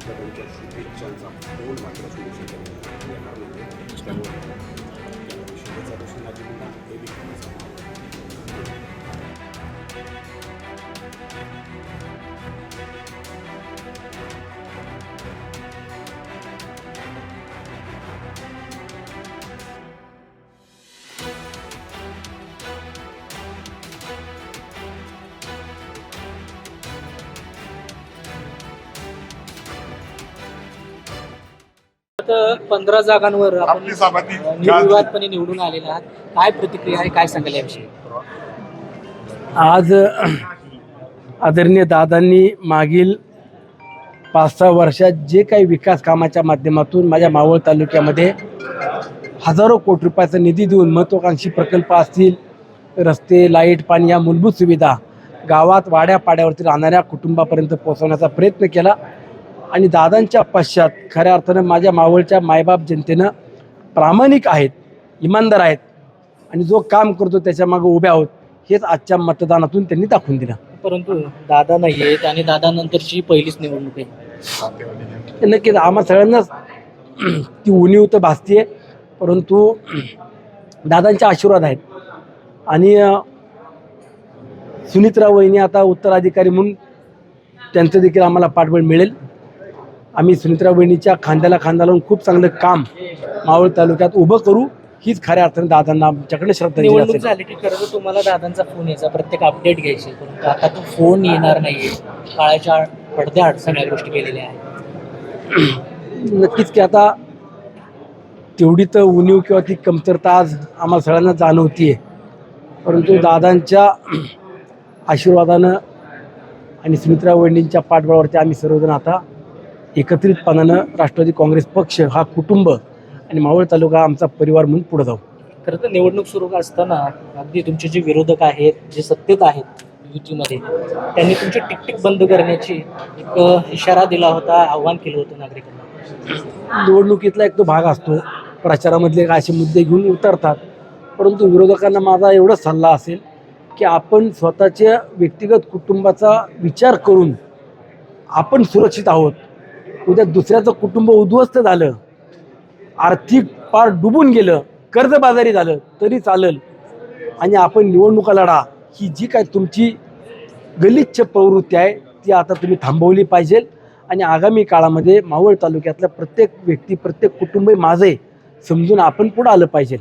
असल्या त्यांच्या शुभेच्छांचा फोन मात्र सोडू येणार नाही. त्यामुळे शुभेच्छा प्रश्न लागेल हे देखील तर 15 जागांवर आपण आपली सभापती निर्विवादपणे निवडून आलेला आहात. काय प्रतिक्रिया आहे, काय सांगाल याविषयी? आज आदरणीय दादांनी मागील 5-6 वर्षात जे काही विकास कामाच्या माध्यमातून माझ्या मावळ तालुक्यामध्ये हजारो कोटी रुपयाचा निधी देऊन महत्त्वाकांक्षी प्रकल्प असतील, रस्ते, लाईट, पाणी या मूलभूत सुविधा गावात वाड्यापाड्यावरती राहणाऱ्या कुटुंबापर्यंत पोहोचवण्याचा प्रयत्न केला. आणि दादांच्या पश्चात खऱ्या अर्थानं माझ्या मावळच्या मायबाप जनतेनं प्रामाणिक आहेत, इमानदार आहेत आणि जो काम करतो त्याच्या मागे उभे आहोत हेच आजच्या मतदानातून त्यांनी दाखवून दिलं. परंतु दादा नाही आहेत आणि दादानंतरची पहिलीच निवडणूक आहे. नक्कीच आम्हा सगळ्यांनाच ती उणीव तर भासते, परंतु दादांचे आशीर्वाद आहेत. आणि सुनीत्रा वहिनी आता उत्तराधिकारी म्हणून त्यांचं देखील आम्हाला पाठबळ मिळेल. आम्ही सुनीत्रा वहिनीच्या खांद्याला खांदा लावून खूप चांगलं काम मावळ तालुक्यात उभं करू, हीच खऱ्या अर्थाने दादांना आमच्याकडे श्रद्धांजली निवडणूक असेल. झाली की खरं तर तुम्हाला दादांचा फोन यायचा, प्रत्येक अपडेट घ्यायची, परंतु आता तो फोन येणार नाहीये. काळाच्या पडद्याआड सगळ्या गोष्टी केलेल्या आहेत. नक्कीच की आता तेवढी तर उणीव किंवा ती कमतरता आज आम्हाला सगळ्यांना जाणवतीये, परंतु दादांच्या आशीर्वादानं आणि सुमित्रा वहिनींच्या पाठबळावरती आम्ही सर्वजण आता एकत्रितपणानं राष्ट्रवादी काँग्रेस पक्ष हा कुटुंब आणि मावळ तालुका आमचा परिवार म्हणून पुढे जाऊ. खरं तर निवडणूक सुरू असताना अगदी तुमचे जे विरोधक आहेत, जे सत्तेत आहेत युतीमध्ये, त्यांनी तुमची टिकटिक बंद करण्याची एक इशारा दिला होता, आव्हान केलं होतं नागरिकांना. निवडणुकीतला एक तो भाग असतो, प्रचारामधले असे मुद्दे घेऊन उतरतात, परंतु विरोधकांना माझा एवढाच सल्ला असेल की आपण स्वतःच्या व्यक्तिगत कुटुंबाचा विचार करून आपण सुरक्षित आहोत. उद्या दुसऱ्याचं कुटुंब उद्ध्वस्त झालं, आर्थिक पार डुबून गेलं, कर्जबाजारी झालं तरी चालेल, आणि आपण निवडणुका लढा, ही जी काय तुमची गलिच्छ प्रवृत्ती आहे ती आता तुम्ही थांबवली पाहिजे. आणि आगामी काळामध्ये मावळ तालुक्यातल्या प्रत्येक व्यक्ती, प्रत्येक कुटुंब माझे समजून आपण पुढे आलं पाहिजे.